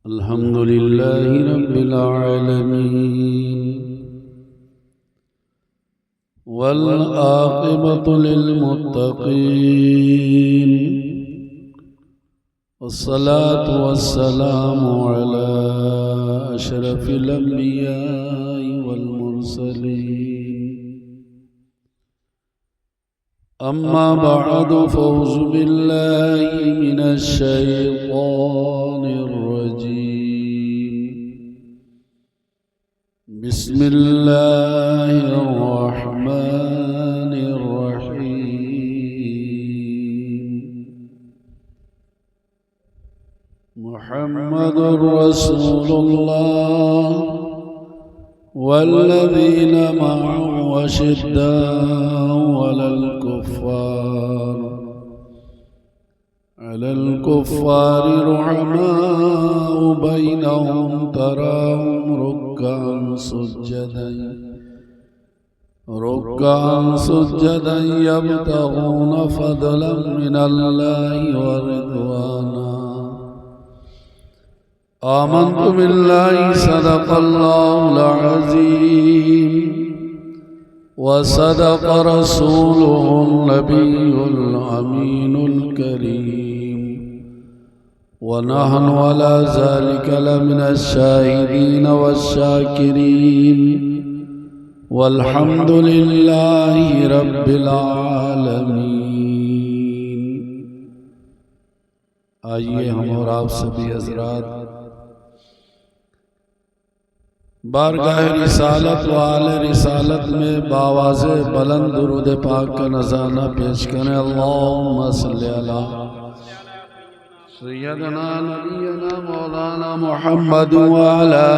अल्हम्दुलिल्लाहि रब्बिल आलमीन वल आक़िबतु लिल मुत्तक़ीन वस्सलातु वस्सलामु अला अशरफिल अंबियाइ वल मुरसलीन अम्मा बअदु फ़ौज़ु बिल्लाहि मिनश शैतानिर रजीम बिस्मिल्लाहिर रहमानिर रहीम मुहम्मदुर रसूलुल्लाह वल्लज़ीन मअहु अशिद्दाउ अलल कुफ़्फ़ारि रुहमाउ बैनहुम तराहुम रुक्कान सुज्जदन यब्तगून फ़ज़लन मिनल्लाहि व रिज़वाना आमन्तु बिल्लाहि सदक़ल्लाहुल अज़ीम व सदक़ रसूलुहुन नबियुल अमीनुल करीम व नहनु अला ज़ालिका लमिनश शाहिदीन वश्शाकिरीन वल्हम्दुलिल्लाहि रब्बिल आलमीन। आइए हम और आप सभी हज़रात बारगाह रिसालत व आले रिसालत में बावाज़े बुलंद दुरूद पाक का नज़ाना पेश करें। अल्लाहुम्मा सल्लि अला सय्यदना नबियना मौलाना मुहम्मद व अला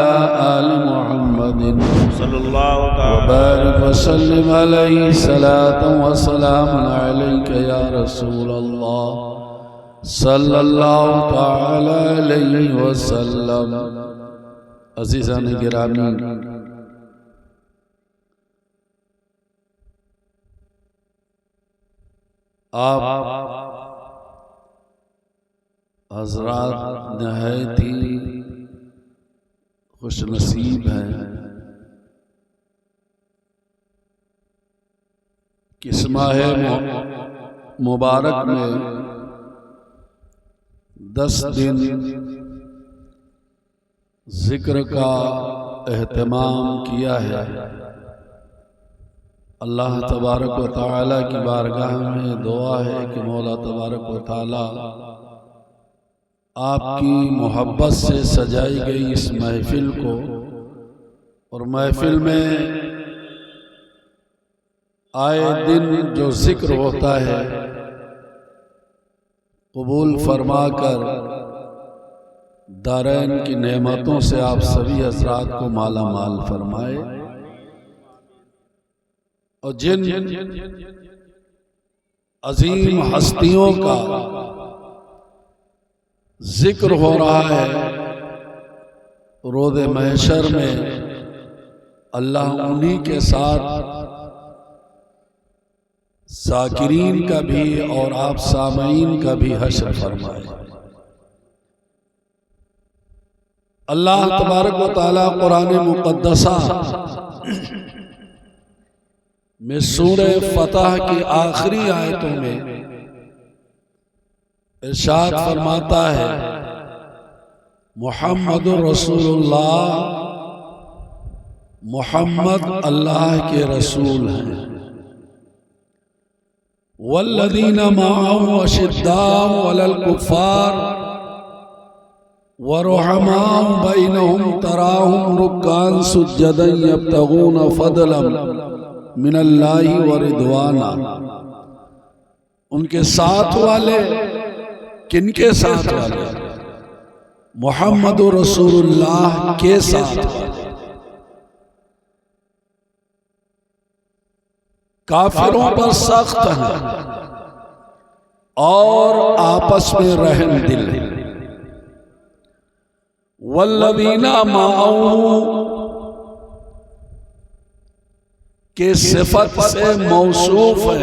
आलि मुहम्मदिन सल्लल्लाहु तआला व बारिक व सल्लिम अलैहि सलातन व सलामुन अलैका या रसूल अल्लाह सल्लल्लाहु तआला अलैहि वसल्लम। अज़ीज़ान गिरामी, आप हज़रात नहायत ही खुश नसीब हैं कि इस माह मुबारक में 10 दिन जिक्र का एहतमाम किया है। अल्लाह तबारक व तआला की बारगाह में दुआ है कि मौला तबारक व तआला आपकी मोहब्बत से सजाई गई इस महफिल को और महफिल में आए दिन जो जिक्र होता है कबूल फरमाकर दारैन की नेमतों से आप सभी हज़रात को माला माल फरमाए और जिन अजीम हस्तियों का जिक्र हो रहा है रोज़े महशर में, अल्लाह उन्हीं के साथ ज़ाकिरीन का भी और आप सामईन का भी हश्र फरमाए। अल्लाह तबारक व तआला कुरान मुक़द्दसा में सूरह फतह की आखिरी आयतों में इरशाद फरमाता है मुहम्मदुर रसूलुल्लाह, मुहम्मद अल्लाह के रसूल हैं। वल्लज़ीना मअहु अशिद्दाउ अलल कुफ़्फ़ार व रुहमाउ बैनहुम तराहुम रुक्कान सुज्जदन यब्तगून फ़ज़लन मिनल्लाहि व रिज़वाना। उनके साथ वाले, किनके साथ वाले? मुहम्मदुर रसूलुल्लाह के साथ वाले। काफिरों पर सख्त हैं और आपस में रहम दिल हैं। वल्लज़ीना मअहु के सिफत से मौसूफ है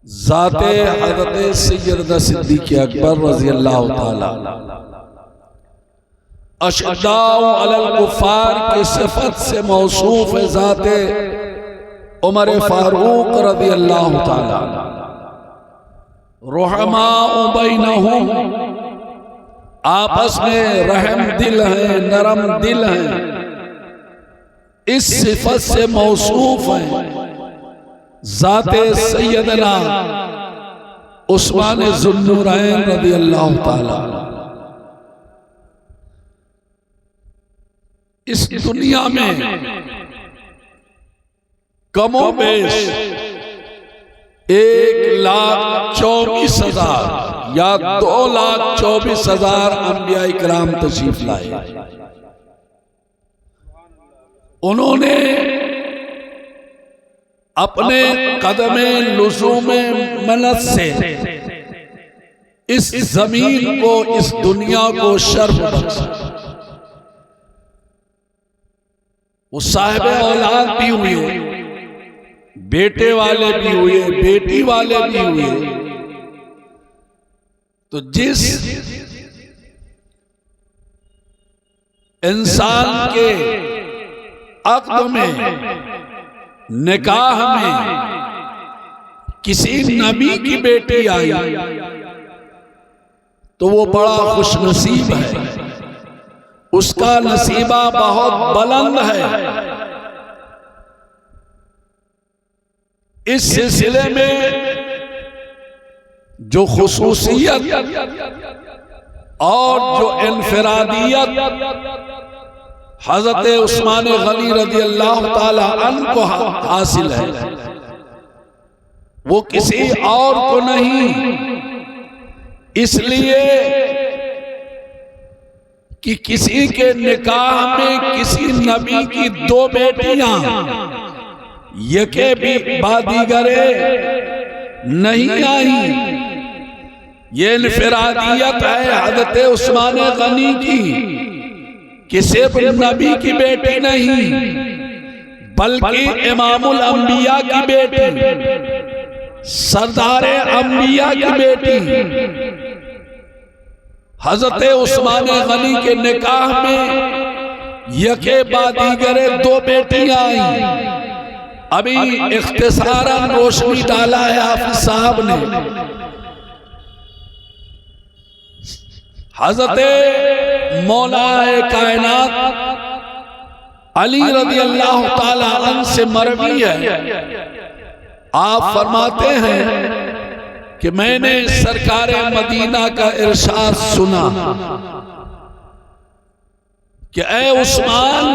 ज़ाते हज़रत सैयदना सिद्दीक़ अकबर रज़ी अल्लाह ताला। अशद्दाउ अलल कुफ़ार की सिफत से मौसूफ है ज़ाते उमर फारूक रज़ी अल्लाह ताला। रुहमाउ बैनहुम, आपस में रहम दिल है, नरम दिल है, इस सिफत से मौसूफ है ज़ाते सैयदना उस्मान ज़ुन्नुरैन रज़ी अल्लाह ताला। इस दुनिया में कमो बेश 1,24,000 या 2,24,000 अंबिया इकराम तशरीफ लाए। उन्होंने अपने कदमे लुज़ूमे मन्नत से इस जमीन को, इस दुनिया को शर्फ बख्शा। वो साहिब औलाद भी हुए, बेटे वाले भी हुए, बेटी वाले भी हुए। तो जिस इंसान के अक़्द में, निकाह में किसी नबी की बेटी आई तो वो बड़ा खुशनसीब है, उसका नसीबा बहुत बुलंद है। इस सिलसिले में जो खुसूसियत और जो इनफरादियत हज़रत उस्मान गनी रज़ी अल्लाह ताला अन्हु को हासिल है, वो किसी और को नहीं। इसलिए कि किसी के निकाह में किसी नबी की 2 बेटियां यके भी बादीगरे नहीं आई। ये इनफरादियत है हज़रत उस्मान गनी की कि सिर्फ नबी की बेटी नहीं बल्कि इमामुल अंबिया की बेटी, सरदारे अंबिया की बेटी हज़रत उस्मान गनी के निकाह में यके बादीगरे 2 बेटियां आई। अभी इख्तिसारन रोशनी डाला है हाफिज साहब ने। हज़रत मौलाए कायनात अली रज़ी अल्लाह ताला अन्हु से मरवी है, आप फरमाते हैं कि मैंने सरकार मदीना का इरशाद सुना कि ऐ उस्मान,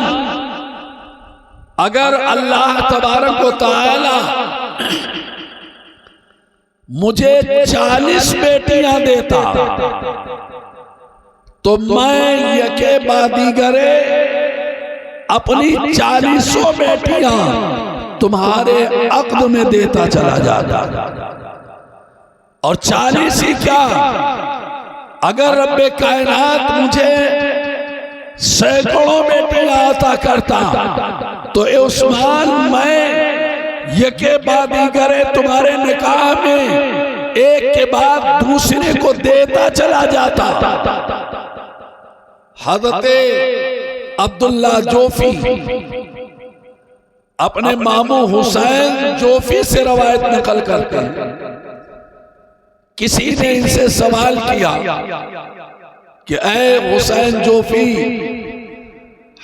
अगर अल्लाह तबारक व तआला मुझे 40 बेटियां देता तो मैं यके बादीगरे अपनी 40 बेटियां तुम्हारे अक़्द में देता चला जाता। और 40 ही क्या, अगर रब्बे कायनात मुझे सैकड़ों बेटियां अता करता तो ए उस्मान, मैं यके बादीगरे तुम्हारे निकाह में एक के बाद दूसरे को देता चला जाता। हज़रत अब्दुल्ला जोफी अपने मामू हुसैन जोफी से रवायत नकल करते हैं, किसी ने इनसे सवाल किया कि ऐ हुसैन जोफी,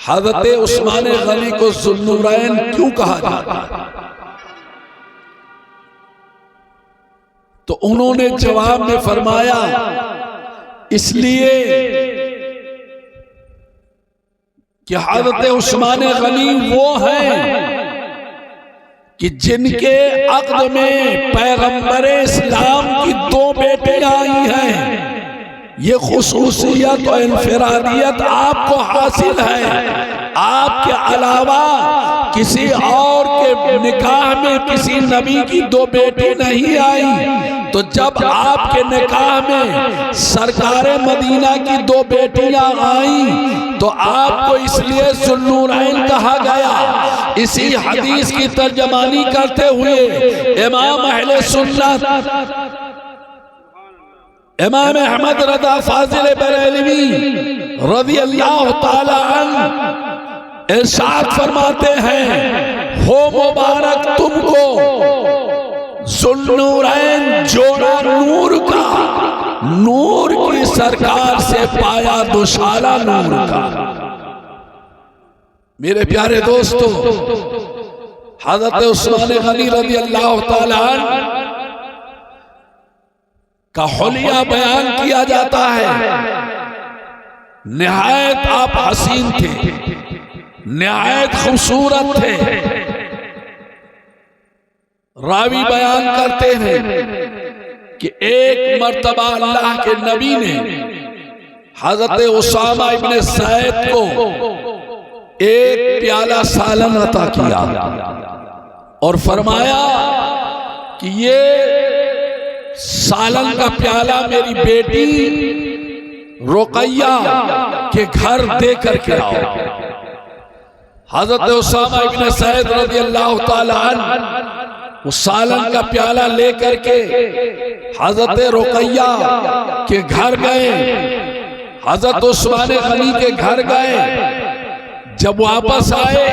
हज़रत उस्मान गनी को ज़ुन्नुरैन क्यों कहा जाता है? तो उन्होंने जवाब में फरमाया, इसलिए कि हज़रत उस्मान गनी वो हैं कि जिनके अक़्द में पैगंबर इस्लाम की 2 बेटियां आई हैं। ये खुसूसियत और इनफरादियत आपको हासिल है। आपके अलावा किसी और के निकाह में किसी नबी की 2 बेटी नहीं आई। तो जब आपके निकाह में सरकारे मदीना की 2 बेटियां आई तो आपको इसलिए ज़ुन्नुरैन कहा गया। इसी हदीस की तर्जमानी करते हुए इमाम अहले सुन्नत इमाम अहमद रज़ा फाजिल बरेलवी रज़ी अल्लाह ताला अन्हु इरशाद फरमाते हैं, हो मुबारक तुमको ज़ुन्नूरैन जोड़ा नूर का, नूर की सरकार से पाया दुशाला नूर का। मेरे प्यारे दोस्तों, हज़रत उस्मान गनी रज़ी अल्लाह ताला अन्हु का हुलिया बयान किया जाता है। निहायत आप हसीन थे, निहायत खूबसूरत थे। रावी बयान करते हैं कि एक मर्तबा अल्लाह के नबी ने हज़रत उसामा इब्ने ज़ैद को एक प्याला सालन अता किया और फरमाया कि ये सालन का प्याला मेरी बेटी रुकैया के घर दे करके आओ। हज़रत उसामा इब्ने ज़ैद रज़ी अल्लाह ताला अन्हु उस सालन का प्याला लेकर के हज़रत रुकैया के घर गए, हज़रत उस्मान गनी के घर गए। जब वापस आए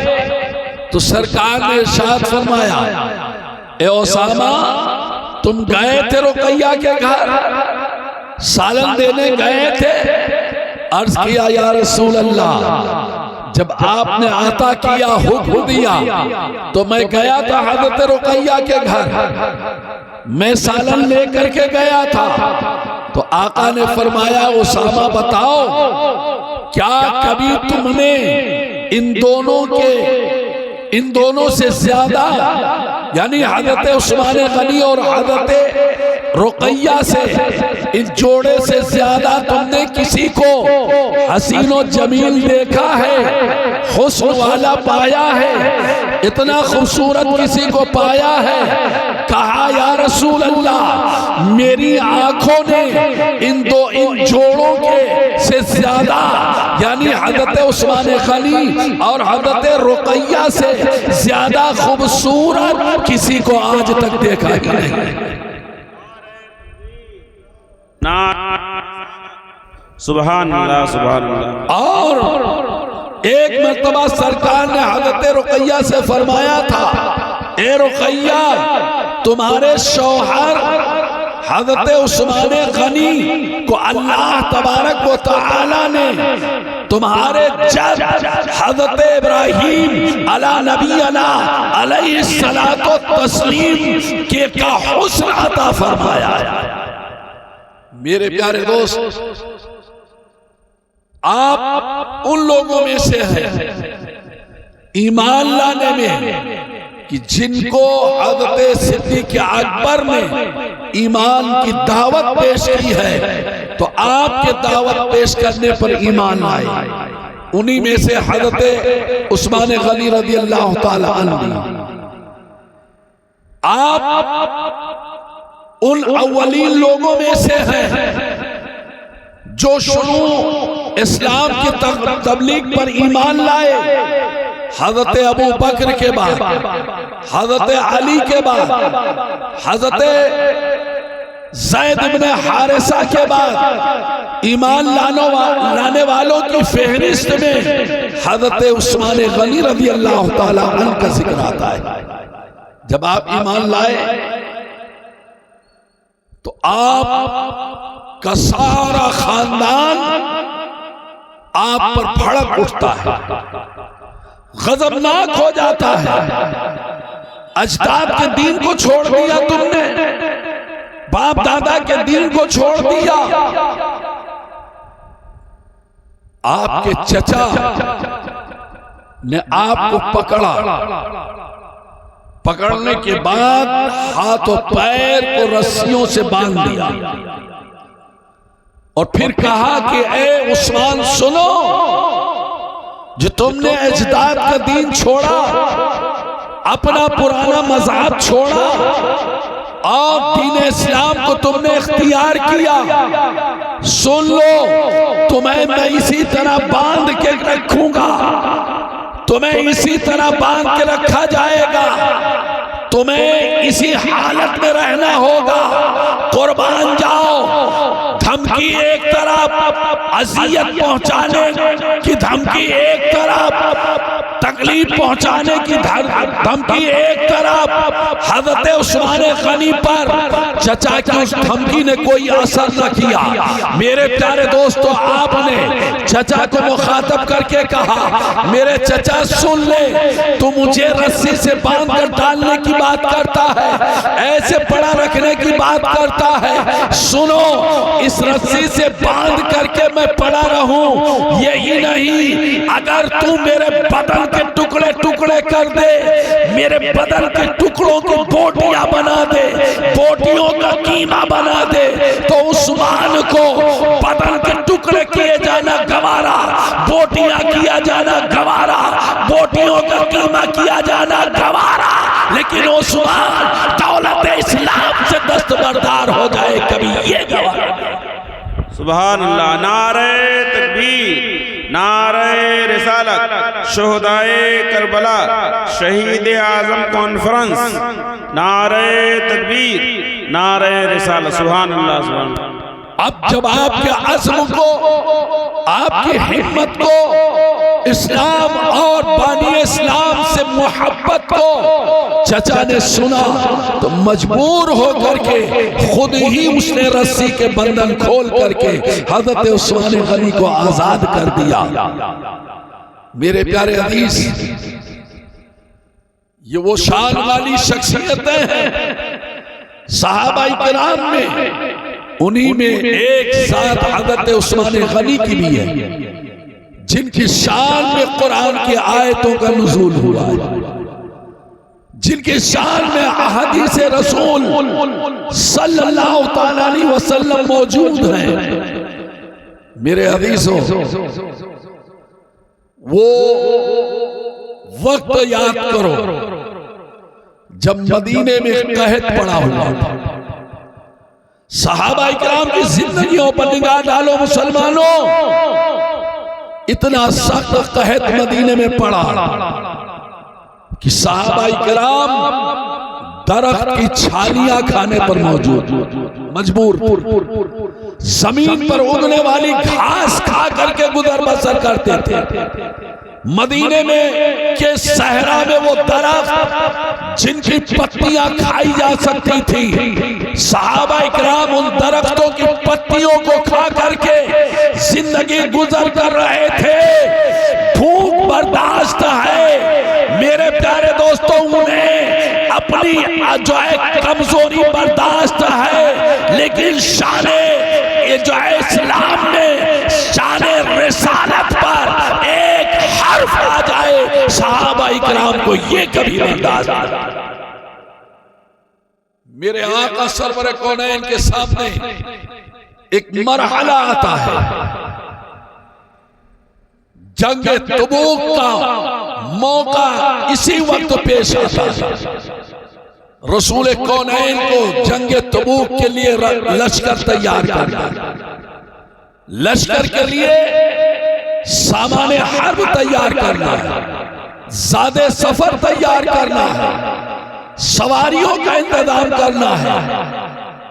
तो सरकार ने इरशाद फरमाया, ए उसामा तुम गए थे रुकैया के घर, सालन देने गए थे? अर्ज किया, या रसूल अल्लाह, जब आपने आता किया, हुक्म दिया, तो मैं गया था हज़रत रुकैया के घर, मैं सालन लेकर के गया था। तो आका ने फरमाया, उसामा बताओ, क्या कभी तुमने इन दोनों से ज्यादा, यानी हज़रत उस्मान गनी और हज़रत रुकैया से, इस जोड़े से ज्यादा तुमने किसी को हसीन और जमील देखा है, हुस्न वाला पाया है, इतना खूबसूरत किसी को पाया है? कहा, या रसूल अल्लाह, मेरी आंखों ने इन जोड़ों के से ज्यादा, यानी हज़रत उस्मान गनी और हज़रत रुकैया से ज्यादा खूबसूरत किसी को आज तक देखा ही नहीं। सुभान अल्लाह, सुभान अल्लाह। और एक मर्तबा सरकार ने हज़रत रुकैया से फरमाया था, ए रुकैया, तुम्हारे शौहर हज़रत उस्मान गनी को अल्लाह तबारक व तआला ने तुम्हारे जद हज़रत इब्राहीम अला नबी अलैहिस्सलातो तस्लीम के का हुस्न अता फरमाया। मेरे प्यारे दोस्त, आप उन लोगों में से हैं ईमान लाने में कि जिनको हज़रत सिद्दीक़ अकबर ने ईमान की दावत पेश की है, तो आपके दावत पेश करने पर ईमान लाए। उन्हीं में से हज़रत उस्मान गनी रज़ी अल्लाह ताला अन्हु। आप उन अव्वलीन लोगों में से हैं जो शुरू इस्लाम की तबलीग पर ईमान लाए। हज़रत अबू बकर के बाद, हज़रत अली के बाद, हज़रत ज़ैद इब्ने हारिसा के बाद ईमान लाने वालों की फहरिस्त में हज़रत उस्मान गनी रज़ी अल्लाह ताला अन्हु का जिक्र आता है। जब आप ईमान लाए तो आप का सारा खानदान आप पर भड़क उठता है, गजबनाक हो जाता है। अजदाद के दीन को छोड़ दिया तुमने, बाप दादा के दीन को छोड़ दिया। आपके चचा ने आपको पकड़ा, पकड़ने के बाद हाथ और पैर को रस्सियों से बांध दिया और फिर कहा कि ए उस्मान सुनो, जो तुमने अजदाद का दीन छोड़ा, अपना पुराना मज़हब छोड़ा और दीन इस्लाम को तुमने इख्तियार किया, सुन लो, तुम्हें मैं इसी तरह बांध के रखूंगा, तुम्हें इसी तरह बांध के रखा जाएगा, तुम्हें इसी हालत में रहना होगा, कुर्बान जाओ। धमकी धमकी एक तरफ, अजियत पहुंचाने की धमकी एक तरफ, तकलीफ पहुंचाने की धमकी एक तरफ। हजरत उस्मान गनी पर चचा की उस धमकी ने कोई असर न किया। मेरे प्यारे दोस्तों, आपने चचा को मुखातब करके कहा, मेरे चचा सुन ले, तू मुझे रस्सी से बांध कर डालने की बात करता है, ऐसे पड़ा रखने की बात करता है। सुनो, इस रस्सी से बांध करके मैं पड़ा रहूं, यही नहीं, अगर तू मेरे बदन के टुकड़े टुकड़े कर दे, मेरे बदन के टुकड़ों को बोटियां बना दे, बोटियों का कीमा बना दे, तो उस्मान को बदन के टुकड़े किए जाना गवारा, बोटियां किया जाना गवारा, बोटियों का कीमा किया जाना गवारा, लेकिन उस्मान दौलत इस्लाम से दस्तबरदार हो जाए कभी ये गवारा। सुभान अल्लाह। नारे तकबीर, नारे रिसालत, शोहदाए करबला, शहीद आजम कॉन्फ्रेंस, नारे तकबीर, नारे रिसालत। सुभान अल्लाह, सुभान अल्लाह। अब जब आपके अज़्म को, आपकी हिम्मत को, इस्लाम और बानी इस्लाम से मोहब्बत को चचा ने सुना, तो मजबूर होकर के खुद ही उसने रस्सी के बंधन खोल करके हजरत उस्मान गनी को आजाद कर दिया। मेरे प्यारे अजीज, ये वो शान वाली शख्सियतें हैं सहाबाई किराम में, उन्हीं में एक साथ हजरत उस्मान गनी की भी है, जिनकी शान में कुरान की आयतों का नुज़ूल हुआ है, जिनकी शान में अहादीस रसूल सल्लल्लाहु तआला अलैहि वसल्लम मौजूद हैं। मेरे हदीसों, वो वक्त याद करो जब मदीने में कहत पड़ा हुआ था। सहाबा इकराम की जिंदगियों पर निगाह डालो मुसलमानों, इतना सख्त कहत मदीने में पड़ा कि सहाबा इकराम दरख्त की छालियां खाने पर मौजूद, मजबूर, जमीन पर उगने वाली घास खा करके गुजर बसर करते थे। मदीने में के सहरा में वो दरख्त जिनकी पत्तियां खाई जा सकती थी, सहाबा इकराम उन दरख्तों की पत्तियों को खा करके जिंदगी गुजर कर रहे थे। भूख बर्दाश्त है मेरे प्यारे दोस्तों, उन्हें अपनी जो है कमजोरी बर्दाश्त है, लेकिन शाने ये जो है इस्लाम में शाने रिसालत पर एक हर्फ आ जाए, सहाबा इकराम को ये कभी बर्दाश्त नहीं। मेरे आका सरवर कौनैन के सामने एक मरहला आता है, जंग तबूक का मौका इसी वक्त पेश आता है। रसूल कौनैन को जंग तबूक के लिए लश्कर तैयार करना, लश्कर के लिए सामान हर्ब तैयार करना है, ज़ादे सफर तैयार करना है, सवारियों का इंतजाम करना है।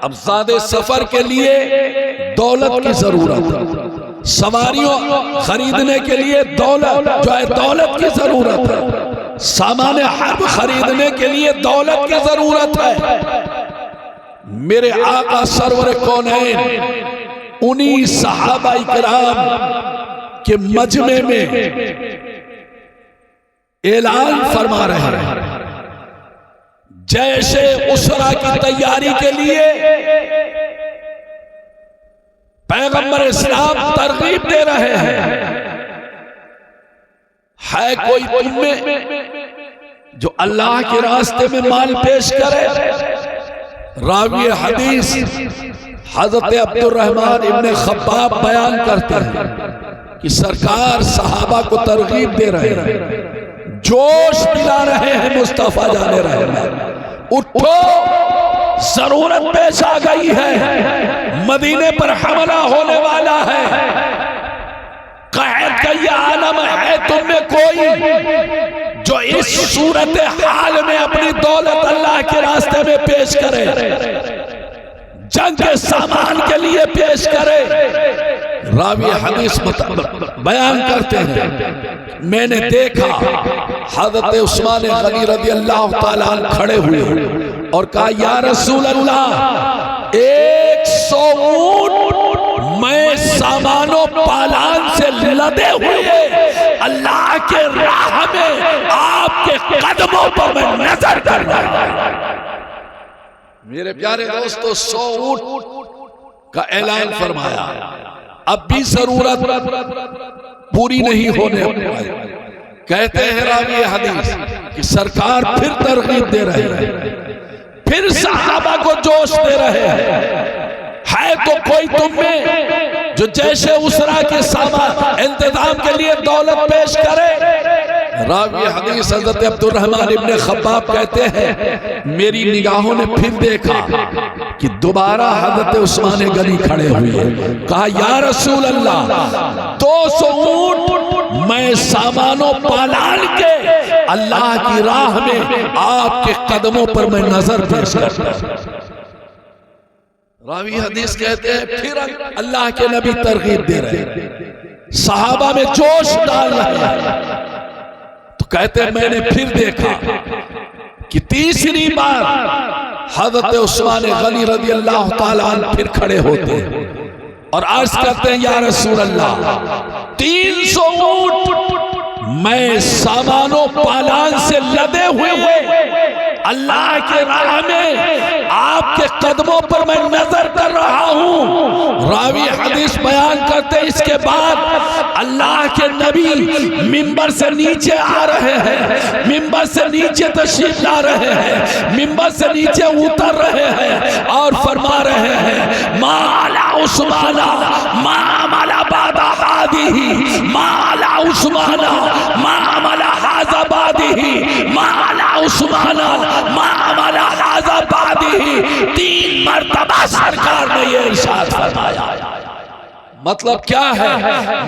अब ज़ादे सफर के लिए दौलत की जरूरत है, सवारियों खरीदने के लिए दौलत जो है दौलत की जरूरत है, सामान हर्ब खरीदने के लिए दौलत की जरूरत है। मेरे आका सरवर कौनैन उन्हीं सहाबा इकराम के मजमे में ऐलान फरमा रहे हैं, जैसे उसरा की तैयारी के लिए पैगंबर इस्लाम तरगीब दे रहे हैं। है कोई तुम में जो अल्लाह के रास्ते में माल पेश करे? रावी हदीस हजरत अब्दुर्रहमान इब्ने खब्बाब बयान करते हैं कि सरकार सहाबा को तरगीब दे रहे हैं, जोश दिला रहे हैं, मुस्तफा जाने रहे हैं, उठो जरूरत पेश आ गई है, मदीने पर हमला होने वाला है, कहत का ये आलम है तुम में कोई जो इस सूरत हाल में अपनी दौलत अल्लाह के रास्ते में पेश करे। जंग के सामान के लिए पेश करे। रावी हदीस बयान करते हैं, मैंने देखा हज़रत उस्मान गनी रज़ी अल्लाह ताला अन्हु खड़े हुए और कहा, या रसूल अल्लाह, 100 ऊंट मैं सामानों पालान से लदे हुए अल्लाह के राह में आपके कदमों पर मैं नजर कर रहा हूं। मेरे प्यारे दोस्तों, 100 ऊंट का ऐलान फरमाया, अब भी जरूरत पूरी नहीं होने पाई। कहते हैं रावी हदीस कि सरकार फिर तरगीब दे रहे हैं, फिर सहाबा को जोश दे रहे हैं, है तो कोई तुम में जो जैसे उसरा के सामान इंतजाम के लिए दौलत पेश करे। रावी हदीस हज़रत अब्दुर्रहमान इब्ने खब्बाब कहते हैं, मेरी निगाहों ने फिर देखा कि दोबारा हज़रत उस्मान गनी खड़े हुए। कहा, या रसूल अल्लाह, 200 ऊंट मैं सामानों पालान के अल्लाह की राह में आपके कदमों पर मैं नजर पेश करता हूं। रावी हदीस कहते हैं, फिर अल्लाह के नबी तरगीब दे रहे हैं, सहाबा में जोश डाल रहे हैं। तो कहते हैं, मैंने फिर देखा कि तीसरी बार हज़रत उस्मान गनी रज़ी अल्लाह ताला अन्हु फिर खड़े होते हैं और अर्ज करते हैं, या रसूल अल्लाह, 300 ऊंट मैं सामानों पालान से लदे हुए अल्लाह के राह में आपके कदमों पर मैं नजर कर रहा हूं। रावी हदीस बयान करते, इसके बाद अल्लाह के नबी मिंबर से नीचे आ रहे हैं, मिंबर से नीचे तशरीफ ला रहे हैं, मिंबर से नीचे उतर रहे हैं और फरमा रहे हैं, माला उस्माना माला बादा हादी, माला उस्माना माला हाजा बादी, माला उस्माना माला हाजा बादी। 3 मरतबा सरकार ने ये इरशाद फरमाया। मतलब क्या है?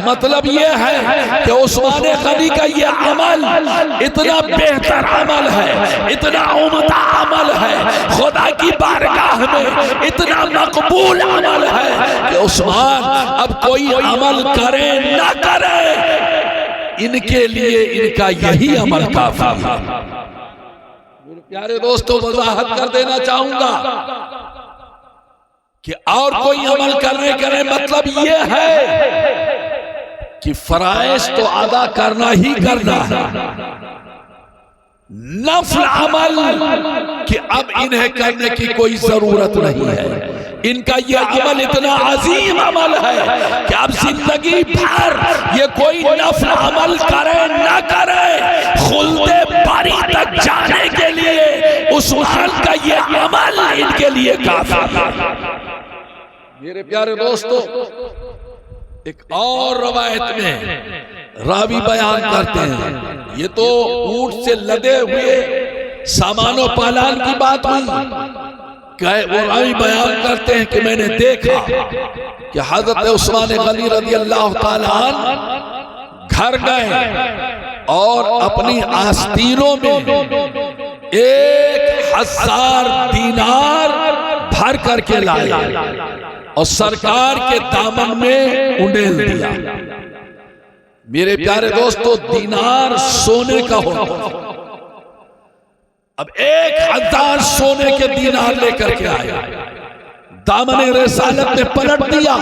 मतलब ये है कि उस्मान गनी का ये अमल इतना बेहतर अमल है, इतना उम्दा अमल है, खुदा की बारगाह में इतना मकबूल अमल है कि उस्मान अब कोई अमल करे ना करे, इनके लिए इनका यही अमल काफी है। प्यारे दोस्तों, वजाहत कर देना चाहूंगा कि और कोई अमल करने करे मतलब ये है कि फराइज तो अदा करना ही करना है, नफल अमल कि अब इन्हें करने की कोई जरूरत नहीं है। इनका ये अमल इतना अजीम अमल है कि अब जिंदगी भर ये कोई नफल अमल करे न करे, खुल्दे बारी तक जाने के लिए उस्मान का ये अमल इनके लिए काफी है। मेरे प्यारे दोस्तों, एक और रवायत में रावी बयान करते हैं, ये तो ऊंट से लदे हुए सामानों पालान की बात हुई। वो रावी बयान करते हैं कि मैंने देखा कि हज़रत उस्मान गनी रज़ी अल्लाह ताला अन्हु घर गए और अपनी आस्तीनों में 1000 दीनार भर करके लाए और सरकार के दामन में उंडेल दिया। मेरे प्यारे दोस्तों, दीनार सोने का होता, अब 1000 सोने के दीनार लेकर के आया, दामन रिसालत में पलट दिया।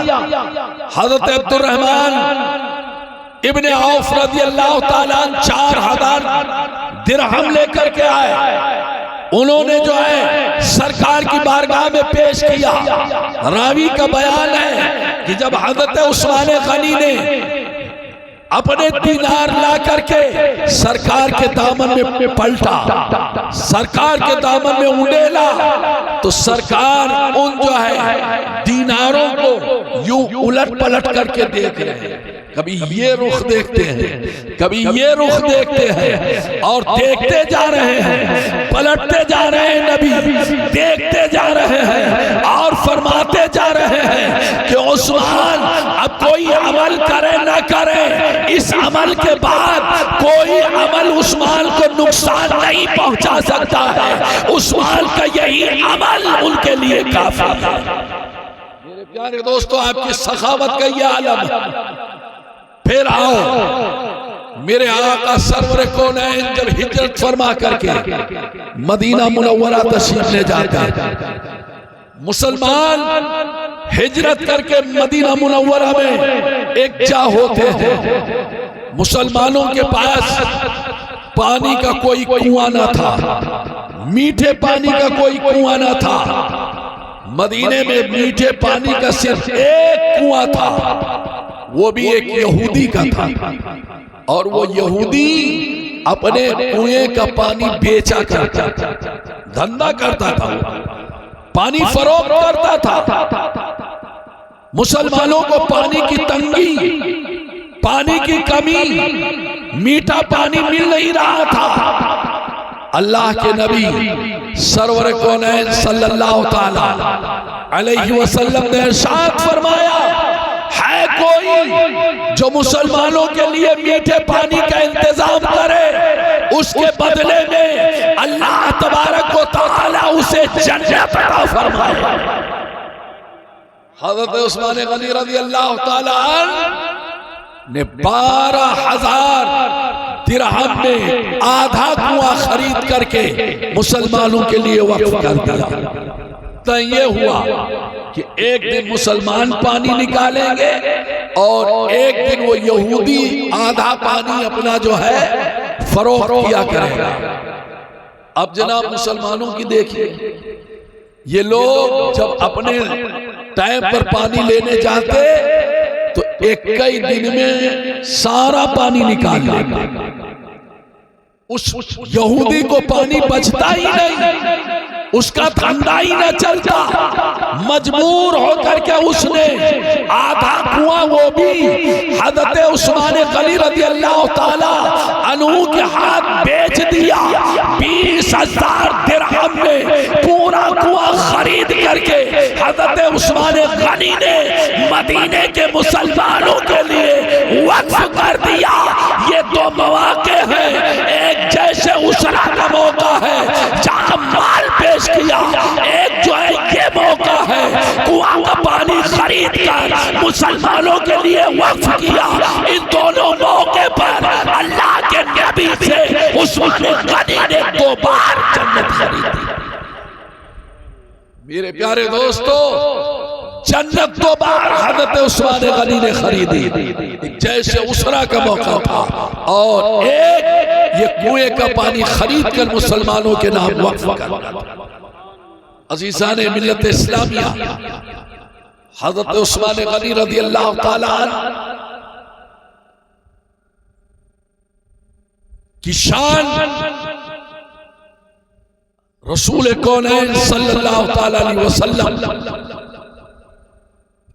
हज़रत अब्दुर्रहमान इब्ने औफ रज़ी अल्लाह ताला अन्हु 4000 दिरहम लेकर के आए। उन्होंने जो है सरकार की बारगाह में पेश किया। रावी का बयान है कि जब हज़रत उस्मान गनी ने अपने दीनार ला करके सरकार के दामन में पलटा, सरकार के दामन में उंडेला, तो सरकार उन जो है दीनारों को यूं उलट पलट करके देख रहे हैं। कभी ये रुख देखते हैं, कभी ये रुख देखते हैं और देखते जा रहे हैं, पलटते जा रहे हैं, नबी देखते जा रहे हैं और फरमाते जा रहे हैं कि उस्मान अब कोई अमल करे ना करे, इस अमल के बाद कोई अमल उस्मान को नुकसान नहीं पहुंचा सकता है। उस्मान का यही अमल उनके लिए काफी है। प्यारे दोस्तों, आपकी सखावत का ये आलम है। फिर आओ, मेरे आका सरवर कौनैन जब हिजरत फरमा करके मदीना मुनव्वरा तशरीफ ले जाते हैं, मुसलमान हिजरत करके मदीना मुनव्वरा में एक जा होते हैं। मुसलमानों के पास पानी का कोई कुआं न था, मीठे पानी का कोई कुआं न था। मदीने में मीठे पानी का सिर्फ एक कुआं था, वो भी एक यहूदी का था, और वो यहूदी अपने कुएं का पानी बेचा करता था, धंधा करता था, पानी फरोख्त करता था। मुसलमानों को पानी की तंगी, पानी की कमी, मीठा पानी मिल नहीं रहा था। अल्लाह के नबी सरवर कौनैन सल्लल्लाहु ताला अलैहि वसल्लम ने इरशाद फरमाया, है कोई जो मुसलमानों के लिए मीठे पानी का इंतजाम करे, उसके बदले में अल्लाह तबारक व तआला उसे जन्नत अता फरमाए। हज़रत उस्मान गनी रज़ी अल्लाह ताला अन्हु ने 12,000 दिरहम में आधा कुआं खरीद करके मुसलमानों के लिए वक्फ कर दिया। तो ये हुआ कि एक दिन मुसलमान पानी निकालेंगे और एक दिन वो यहूदी आधा पानी अपना जो है फरोख्त किया करेगा। अब जनाब मुसलमानों की देखिए, ये लोग जब अपने टाइम पर पानी लेने जाते तो एक कई दिन में सारा पानी निकाल लेंगे। उस यहूदी को पानी बचता ही नहीं, उसका धंधा ही न चलता। मजबूर होकर के उसने आधा कुआं वो भी हज़रत उस्मान गनी रज़ी अल्लाह ताला अन्हु के हाथ बेच दिया। 20,000 दिरहम में पूरा कुआं खरीद करके हज़रत उस्मान गनी ने मदीने के मुसलमानों के लिए वक्फ कर दिया। ये दो मौके हैं, एक जैसे उसरा का मौका है जहां माल पेश किया, एक जो है ये मौका है कुआं का पानी खरीद कर मुसलमानों के लिए वक्फ किया। इन दोनों मौके पर अल्लाह के नबी से उस्मान गनी ने 2 बार जन्नत खरीदी। मेरे प्यारे दोस्तों, जन्नत 2 बार हज़रत उस्मान गनी ने खरीदी। जैसे उसरा का मौका था और एक ये कुएं का पानी खरीद कर मुसलमानों के नाम वक्फ कर। अज़ीज़ाने मिल्लत इस्लामिया, हज़रत उस्मान गनी रज़ी अल्लाह ताला अन्हु की शान रसूल कौनैन सल्लल्लाहु ताला अलैहि वसल्लम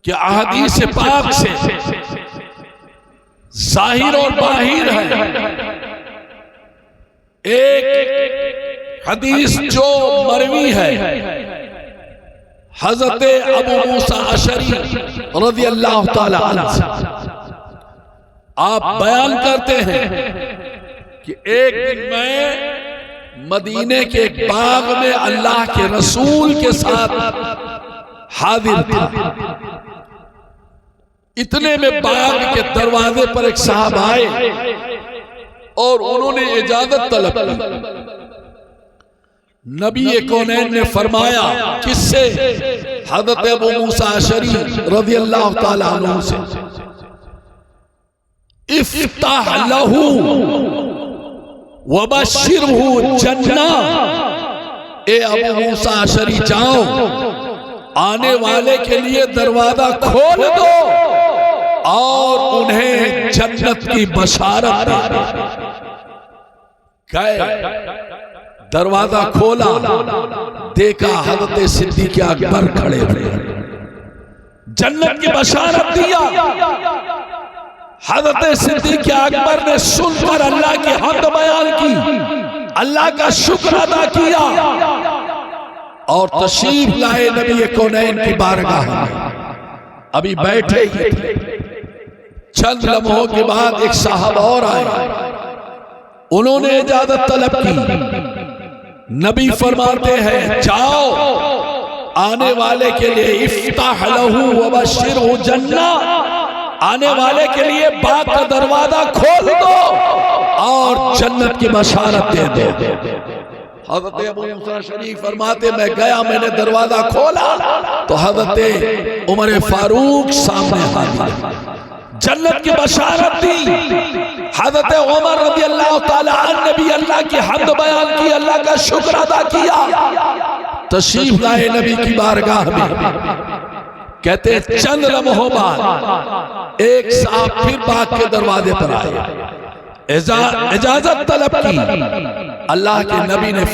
के अहादीस पाक से जाहिर और बाहिर है। एक हदीस जो मरवी है, हज़रत अबू मूसा अशरी रज़ी अल्लाह ताला अन्हु से आप बयान करते हैं कि एक दिन मैं मदीने के एक बाग में अल्लाह के रसूल के साथ हाजिर था। इतने में बाग के दरवाजे पर एक साहब आए और उन्होंने इजाजत तलब की। नबी कौनैन ने फरमाया, किससे? हज़रत अबू मूसा अशरी रज़ी अल्लाह ताला अन्हु से। इफ्ताह लहू वबश्शिरहू जन्ना। ए अबू मूसा अशरी, जाओ आने वाले के लिए दरवाजा खोल दो और उन्हें जन्नत की बशारत दे। गए, दरवाजा खोला, देखा हज़रत सिद्दीक़ अकबर खड़े हुए, जन्नत की बशारत दिया। हज़रत सिद्दीक़ अकबर ने सुनकर अल्लाह की हम्द बयान की, अल्लाह का शुक्र अदा किया और तशरीफ लाए नबी कौनैन की बारगाह में। अभी बैठे ही थे, चंद लम्हों के बाद एक साहब और आए, उन्होंने इजाजत तलब की। नबी फरमाते हैं, जाओ आने वाले के लिए इफ्ताह लहू वबश्शिरहु जन्ना, आने वाले के लिए बाग का दरवाजा खोल दो और जन्नत की बशारत दे दो। हज़रत अबू मूसा शरीफ फरमाते मैं गया, मैंने दरवाजा खोला तो हज़रत उमर फारूक सामने हाजिर, जन्नत की बशारत दी। हज़रत उमर रज़ी अल्लाह ताला अन्हु नबी अल्लाह की हम्द बयान की, अल्लाह का शुक्र अदा किया। तशरीफ लाए नबी की बारगाह में, कहते चंद लम्हों बाद एक साहब फिर बाग के दरवाजे पर आए, इजाजत तलब की। अल्लाह के नबी ने